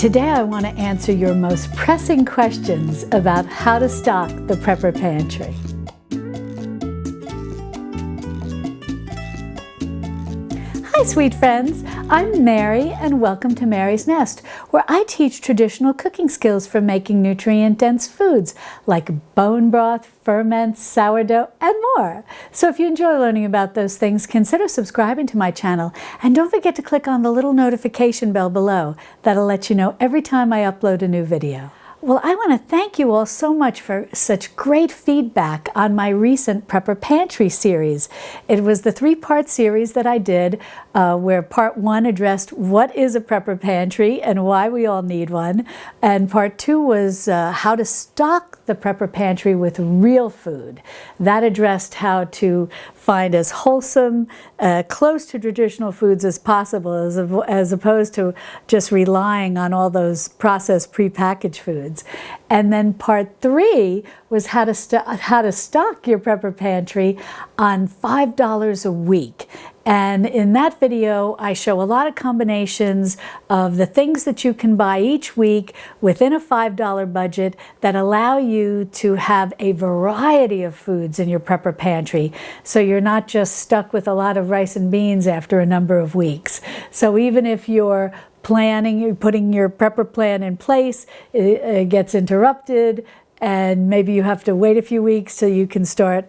Today I want to answer your most pressing questions about how to stock the Prepper Pantry. Hi sweet friends, I'm Mary and welcome to Mary's Nest, where I teach traditional cooking skills for making nutrient-dense foods like bone broth, ferments, sourdough, and more. So if you enjoy learning about those things, consider subscribing to my channel and don't forget to click on the little notification bell below. That'll let you know every time I upload a new video. Well, I want to thank you all so much for such great feedback on my recent Prepper Pantry series. It was the three-part series that I did where part one addressed what is a Prepper Pantry and why we all need one. And part two was how to stock the Prepper Pantry with real food. That addressed how to find as wholesome, close to traditional foods as possible, as opposed to just relying on all those processed prepackaged foods. And then part three was how to stock your Prepper Pantry on $5 a week. And in that video, I show a lot of combinations of the things that you can buy each week within a $5 budget that allow you to have a variety of foods in your Prepper Pantry. So you're not just stuck with a lot of rice and beans after a number of weeks. So even if you're putting your Prepper plan in place, it gets interrupted, and maybe you have to wait a few weeks till you can start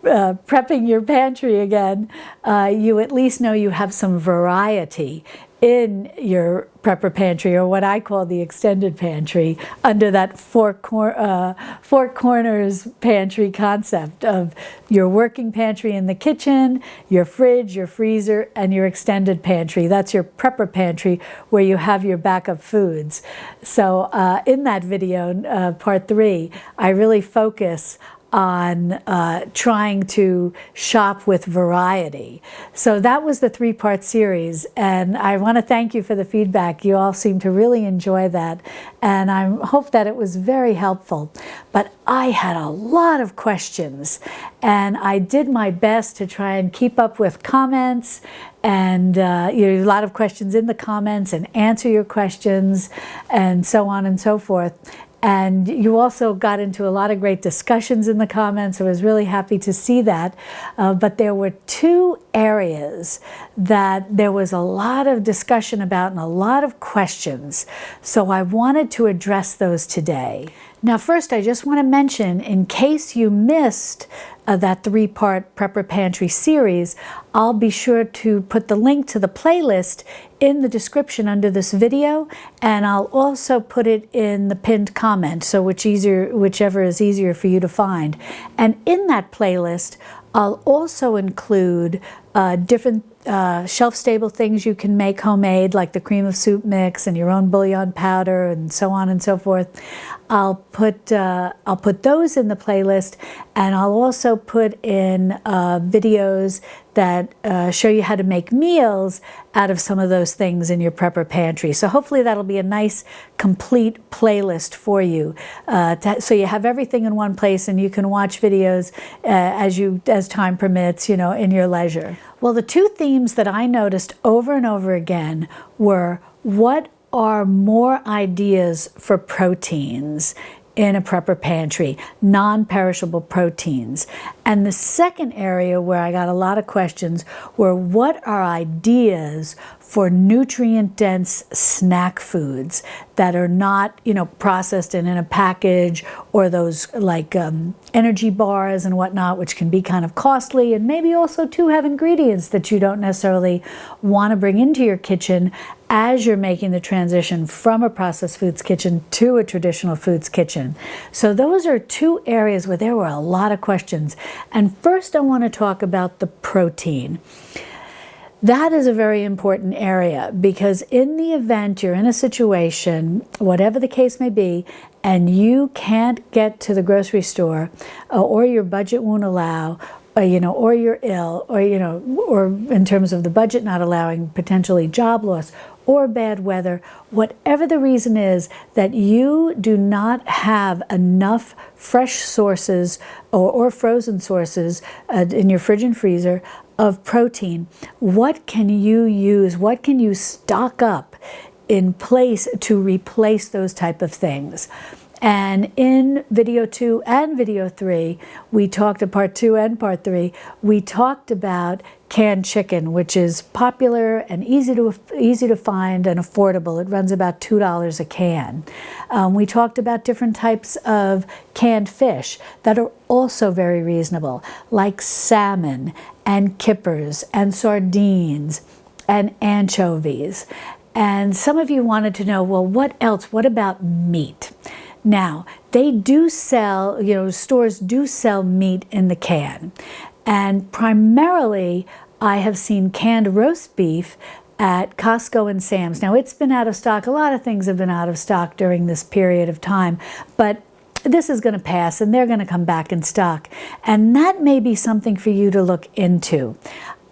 prepping your pantry again, you at least know you have some variety in your Prepper Pantry, or what I call the extended pantry, under that four corners pantry concept of your working pantry in the kitchen, your fridge, your freezer, and your extended pantry. That's your Prepper Pantry where you have your backup foods. So in that video, part three, I really focus on trying to shop with variety. So that was the three-part series, and I want to thank you for the feedback. You all seem to really enjoy that, and I hope that it was very helpful. But I had a lot of questions, and I did my best to try and keep up with comments, and a lot of questions in the comments, and answer your questions, and so on and so forth. And you also got into a lot of great discussions in the comments. I was really happy to see that. But there were two areas that there was a lot of discussion about and a lot of questions. So I wanted to address those today. Now, first, I just want to mention, in case you missed that three-part Prepper Pantry series, I'll be sure to put the link to the playlist in the description under this video, and I'll also put it in the pinned comment, so whichever is easier for you to find. And in that playlist, I'll also include different shelf-stable things you can make homemade, like the cream of soup mix and your own bouillon powder and so on and so forth. I'll put those in the playlist, and I'll also put in videos that show you how to make meals out of some of those things in your Prepper Pantry. So hopefully that'll be a nice, complete playlist for you. So you have everything in one place, and you can watch videos as time permits, in your leisure. Well, the two themes that I noticed over and over again were, what are more ideas for proteins in a Prepper Pantry, non-perishable proteins? And the second area where I got a lot of questions were, what are ideas for nutrient-dense snack foods that are not, processed and in a package, or those like energy bars and whatnot, which can be kind of costly, and maybe also too have ingredients that you don't necessarily want to bring into your kitchen as you're making the transition from a processed foods kitchen to a traditional foods kitchen. So those are two areas where there were a lot of questions. And first I want to talk about the protein. That is a very important area, because in the event you're in a situation, whatever the case may be, and you can't get to the grocery store, or your budget won't allow, or you're ill, or in terms of the budget not allowing, potentially job loss, or bad weather, whatever the reason is that you do not have enough fresh sources or frozen sources in your fridge and freezer of protein, what can you use? What can you stock up in place to replace those type of things. And in video 2 and video 3, we talked, part 2 and part 3, we talked about canned chicken, which is popular and easy to find and affordable. It runs about $2 a can. We talked about different types of canned fish that are also very reasonable, like salmon and kippers and sardines and anchovies. And some of you wanted to know, well, what else? What about meat? Now, they do sell, stores do sell meat in the can. And primarily, I have seen canned roast beef at Costco and Sam's. Now, it's been out of stock. A lot of things have been out of stock during this period of time, but this is going to pass and they're going to come back in stock. And that may be something for you to look into.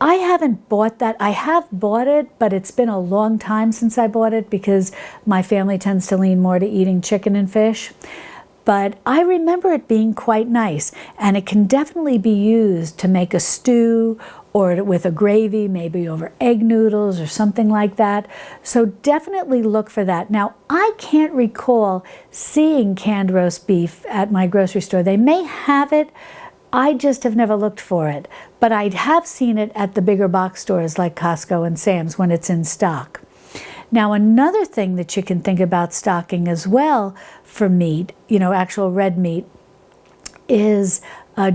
I haven't bought that. I have bought it, but it's been a long time since I bought it because my family tends to lean more to eating chicken and fish. But I remember it being quite nice, and it can definitely be used to make a stew or with a gravy, maybe over egg noodles or something like that. So definitely look for that. Now, I can't recall seeing canned roast beef at my grocery store. They may have it. I just have never looked for it, but I have seen it at the bigger box stores like Costco and Sam's when it's in stock. Now, another thing that you can think about stocking as well for meat, actual red meat, is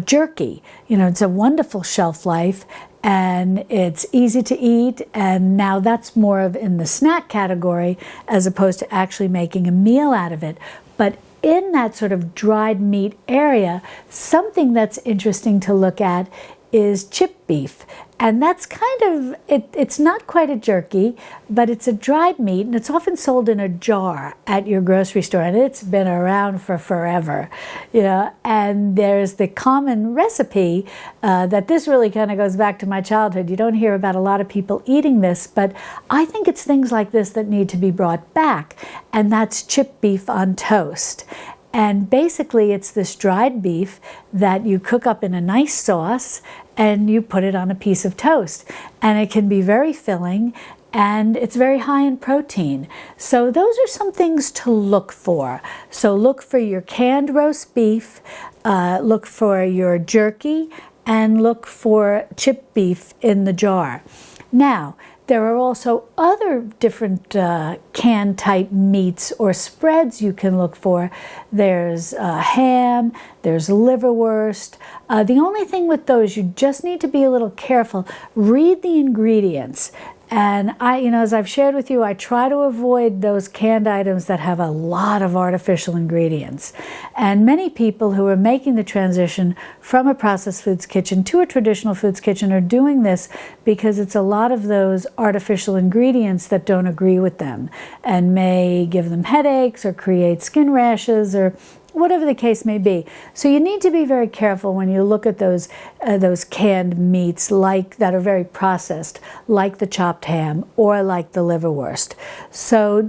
jerky. It's a wonderful shelf life and it's easy to eat, and now that's more of in the snack category as opposed to actually making a meal out of it. But in that sort of dried meat area, something that's interesting to look at is chip beef. And that's kind of, it's not quite a jerky, but it's a dried meat, and it's often sold in a jar at your grocery store, and it's been around for forever, and there's the common recipe that this really kind of goes back to my childhood. You don't hear about a lot of people eating this, but I think it's things like this that need to be brought back, and that's chip beef on toast. And basically it's this dried beef that you cook up in a nice sauce and you put it on a piece of toast. And it can be very filling and it's very high in protein. So those are some things to look for. So look for your canned roast beef, look for your jerky, and look for chip beef in the jar. Now, there are also other different canned type meats or spreads you can look for. There's ham, there's liverwurst. The only thing with those, you just need to be a little careful. Read the ingredients. And as I've shared with you, I try to avoid those canned items that have a lot of artificial ingredients. And many people who are making the transition from a processed foods kitchen to a traditional foods kitchen are doing this because it's a lot of those artificial ingredients that don't agree with them and may give them headaches or create skin rashes or whatever the case may be. So you need to be very careful when you look at those canned meats that are very processed, like the chopped ham or like the liverwurst. So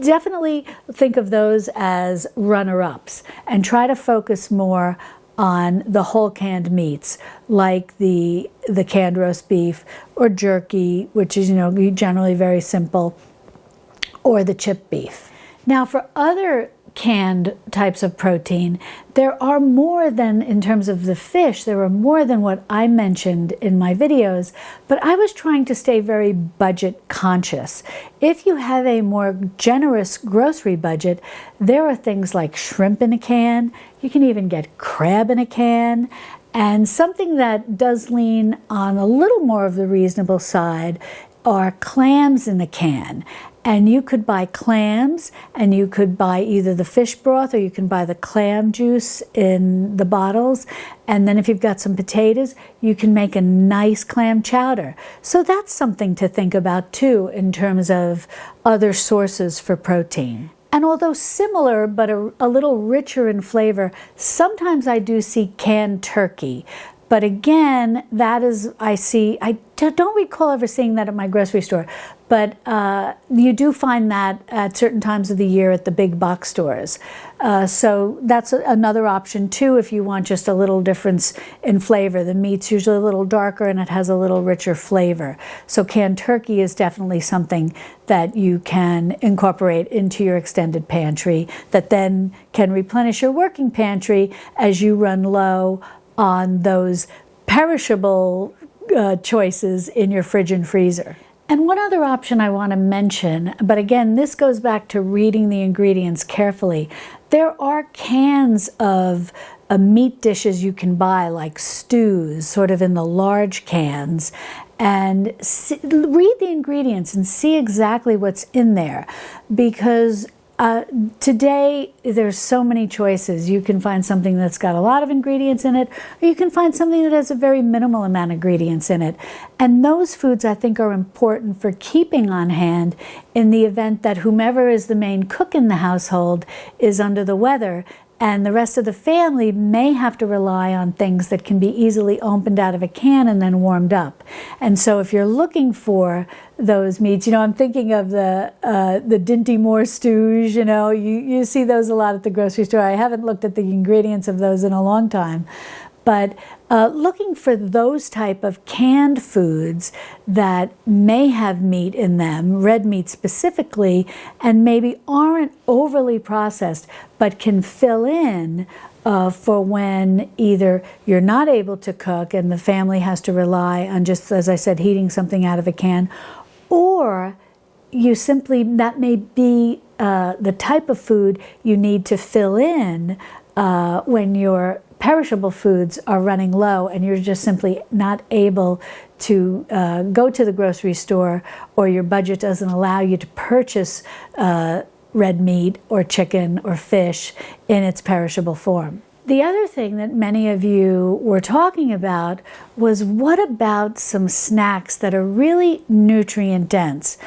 definitely think of those as runner-ups and try to focus more on the whole canned meats, like the canned roast beef or jerky, which is generally very simple, or the chip beef. Now, for other canned types of protein, there are more than, in terms of the fish, there are more than what I mentioned in my videos, but I was trying to stay very budget conscious. If you have a more generous grocery budget, there are things like shrimp in a can, you can even get crab in a can, and something that does lean on a little more of the reasonable side are clams in a can. And you could buy clams, and you could buy either the fish broth or you can buy the clam juice in the bottles. And then if you've got some potatoes, you can make a nice clam chowder. So that's something to think about too in terms of other sources for protein. And although similar but a little richer in flavor, sometimes I do see canned turkey. But again, that is, I don't recall ever seeing that at my grocery store, but you do find that at certain times of the year at the big box stores. So that's another option too if you want just a little difference in flavor. The meat's usually a little darker and it has a little richer flavor. So canned turkey is definitely something that you can incorporate into your extended pantry that then can replenish your working pantry as you run low on those perishable choices in your fridge and freezer. And one other option I want to mention, but again, this goes back to reading the ingredients carefully. There are cans of meat dishes you can buy, like stews, sort of in the large cans, and read the ingredients and see exactly what's in there, because today there's so many choices. You can find something that's got a lot of ingredients in it, or you can find something that has a very minimal amount of ingredients in it. And those foods I think are important for keeping on hand in the event that whomever is the main cook in the household is under the weather, and the rest of the family may have to rely on things that can be easily opened out of a can and then warmed up. And so if you're looking for those meats, I'm thinking of the Dinty Moore stews, you see those a lot at the grocery store. I haven't looked at the ingredients of those in a long time. But looking for those type of canned foods that may have meat in them, red meat specifically, and maybe aren't overly processed, but can fill in for when either you're not able to cook and the family has to rely on just, as I said, heating something out of a can, or you simply, that may be the type of food you need to fill in when your perishable foods are running low and you're just simply not able to go to the grocery store, or your budget doesn't allow you to purchase red meat or chicken or fish in its perishable form. The other thing that many of you were talking about was, what about some snacks that are really nutrient dense?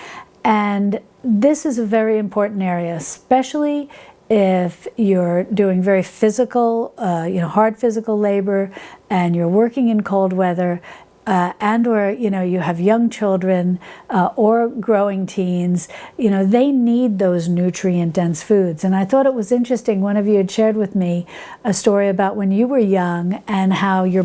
And this is a very important area, especially if you're doing very physical, hard physical labor, and you're working in cold weather, and or you have young children or growing teens, they need those nutrient dense foods. And I thought it was interesting, one of you had shared with me a story about when you were young and how your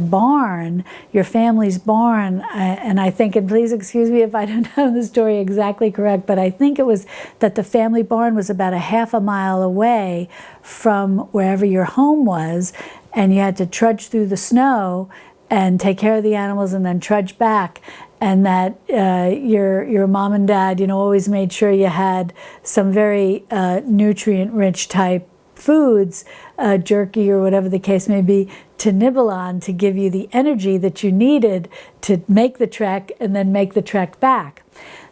family's barn, and I think, and please excuse me if I don't have the story exactly correct, but I think it was that the family barn was about a half a mile away from wherever your home was, and you had to trudge through the snow and take care of the animals and then trudge back, and that your mom and dad, always made sure you had some very nutrient-rich type foods, jerky or whatever the case may be, to nibble on to give you the energy that you needed to make the trek and then make the trek back.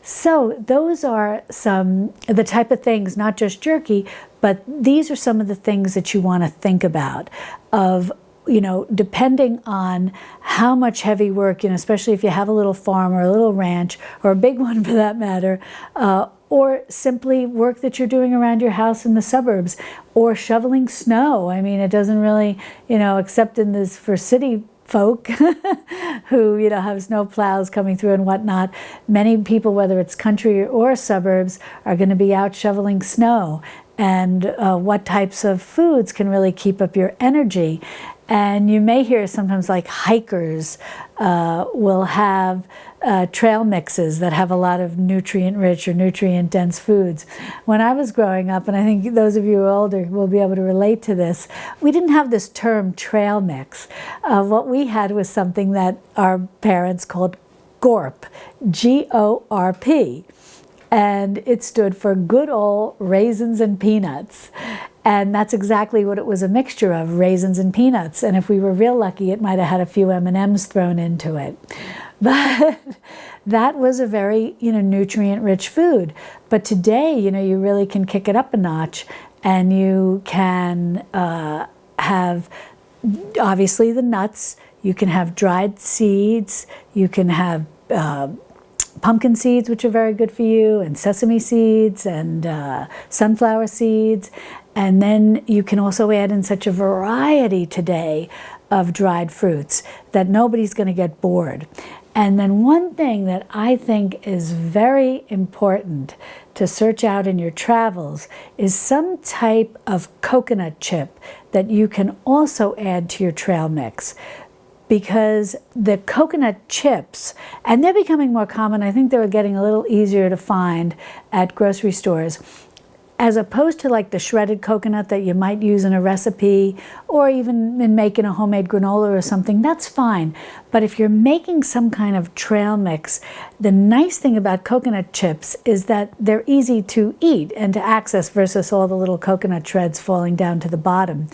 So those are the type of things, not just jerky, but these are some of the things that you want to think about of, depending on how much heavy work, especially if you have a little farm or a little ranch, or a big one for that matter, or simply work that you're doing around your house in the suburbs, or shoveling snow. I mean, it doesn't really, except in this for city folk who, have snow plows coming through and whatnot. Many people, whether it's country or suburbs, are going to be out shoveling snow. And what types of foods can really keep up your energy. And you may hear sometimes, like, hikers will have trail mixes that have a lot of nutrient-rich or nutrient-dense foods. When I was growing up, and I think those of you who are older will be able to relate to this, we didn't have this term trail mix. What we had was something that our parents called GORP, G-O-R-P. And it stood for good old raisins and peanuts. And that's exactly what it was, a mixture of, raisins and peanuts. And if we were real lucky, it might have had a few M&Ms thrown into it. But that was a very, nutrient-rich food. But today, you really can kick it up a notch, and you can have, obviously, the nuts. You can have dried seeds. You can have pumpkin seeds, which are very good for you, and sesame seeds, and sunflower seeds. And then you can also add in such a variety today of dried fruits, that nobody's going to get bored. And then one thing that I think is very important to search out in your travels is some type of coconut chip that you can also add to your trail mix. Because the coconut chips, and they're becoming more common, I think they're getting a little easier to find at grocery stores, as opposed to like the shredded coconut that you might use in a recipe or even in making a homemade granola or something, that's fine. But if you're making some kind of trail mix, the nice thing about coconut chips is that they're easy to eat and to access versus all the little coconut shreds falling down to the bottom.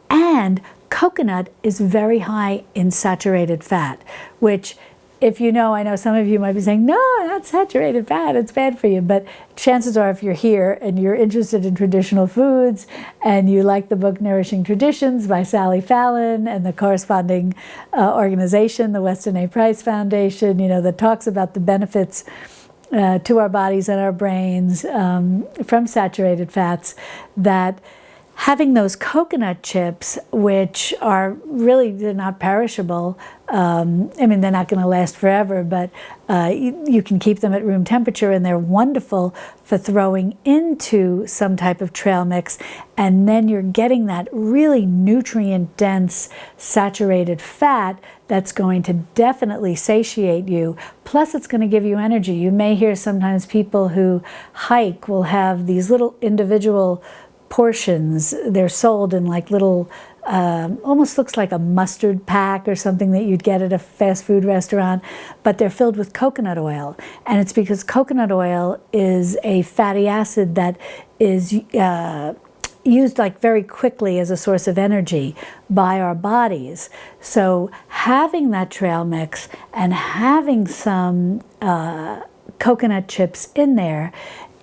And coconut is very high in saturated fat, which, if you know, I know some of you might be saying, no, not saturated fat, it's bad for you. But chances are, if you're here and you're interested in traditional foods and you like the book Nourishing Traditions by Sally Fallon and the corresponding organization, the Weston A. Price Foundation, that talks about the benefits to our bodies and our brains from saturated fats, that having those coconut chips, which are really, they're not perishable. I mean, they're not going to last forever, but you can keep them at room temperature, and they're wonderful for throwing into some type of trail mix. And then you're getting that really nutrient-dense saturated fat that's going to definitely satiate you. Plus, it's going to give you energy. You may hear sometimes people who hike will have these little individual portions. They're sold in like little, almost looks like a mustard pack or something that you'd get at a fast food restaurant, but they're filled with coconut oil. And it's because coconut oil is a fatty acid that is used like very quickly as a source of energy by our bodies. So having that trail mix and having some coconut chips in there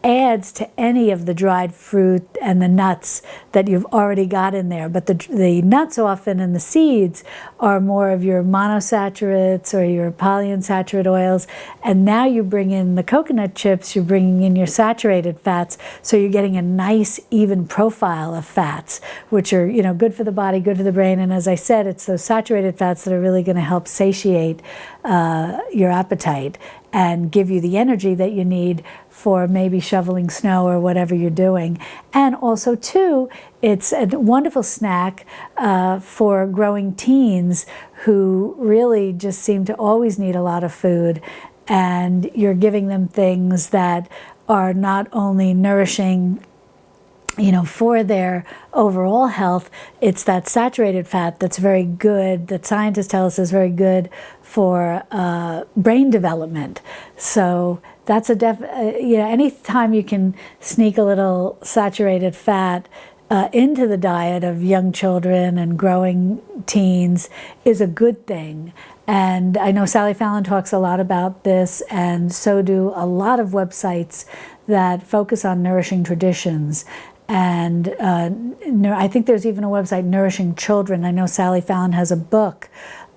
adds to any of the dried fruit and the nuts that you've already got in there. But the nuts often and the seeds are more of your monosaturates or your polyunsaturated oils. And now you bring in the coconut chips, you're bringing in your saturated fats. So you're getting a nice even profile of fats, which are, good for the body, good for the brain. And as I said, it's those saturated fats that are really going to help satiate your appetite and give you the energy that you need for maybe shoveling snow or whatever you're doing. And also, too, it's a wonderful snack for growing teens who really just seem to always need a lot of food. And you're giving them things that are not only nourishing for their overall health, it's that saturated fat that's very good, that scientists tell us is very good for brain development. So that's anytime you can sneak a little saturated fat into the diet of young children and growing teens is a good thing. And I know Sally Fallon talks a lot about this, and so do a lot of websites that focus on nourishing traditions. And I think there's even a website, Nourishing Children. I know Sally Fallon has a book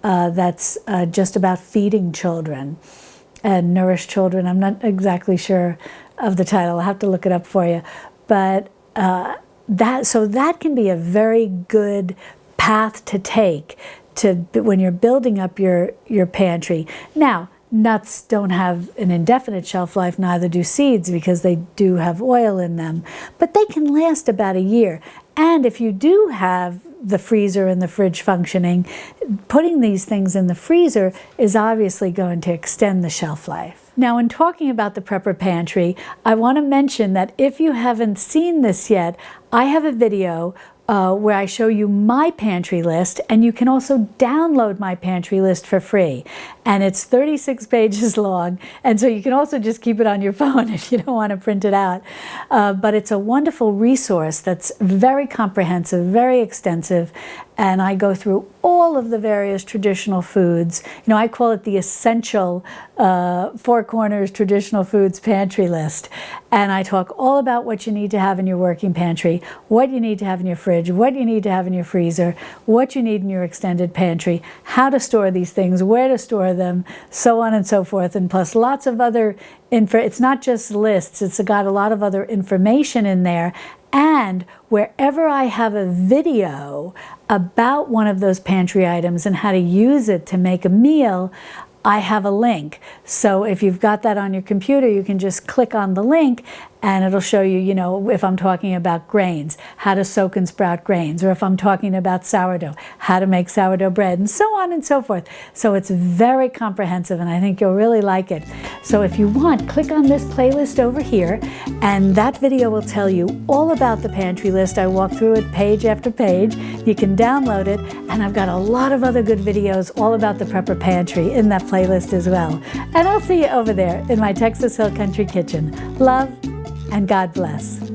that's just about feeding children and nourish children. I'm not exactly sure of the title. I'll have to look it up for you. But that can be a very good path to take when you're building up your pantry. Now, nuts don't have an indefinite shelf life, neither do seeds, because they do have oil in them. But they can last about a year. And if you do have the freezer and the fridge functioning, putting these things in the freezer is obviously going to extend the shelf life. Now, in talking about the Prepper Pantry, I want to mention that if you haven't seen this yet, I have a video where I show you my pantry list, and you can also download my pantry list for free. And it's 36 pages long, and so you can also just keep it on your phone if you don't want to print it out. But it's a wonderful resource that's very comprehensive, very extensive, and I go through all of the various traditional foods. I call it the essential Four Corners Traditional Foods Pantry List. And I talk all about what you need to have in your working pantry, what you need to have in your fridge, what you need to have in your freezer, what you need in your extended pantry, how to store these things, where to store them, so on and so forth, and plus lots of other it's not just lists, it's got a lot of other information in there. And wherever I have a video about one of those pantry items and how to use it to make a meal, I have a link. So if you've got that on your computer, you can just click on the link and it'll show you, you know, if I'm talking about grains, how to soak and sprout grains, or if I'm talking about sourdough, how to make sourdough bread, and so on and so forth. So it's very comprehensive, and I think you'll really like it. So if you want, click on this playlist over here, and that video will tell you all about the pantry list. I walk through it page after page. You can download it, and I've got a lot of other good videos all about the Prepper Pantry in that playlist as well. And I'll see you over there in my Texas Hill Country kitchen. Love and God bless.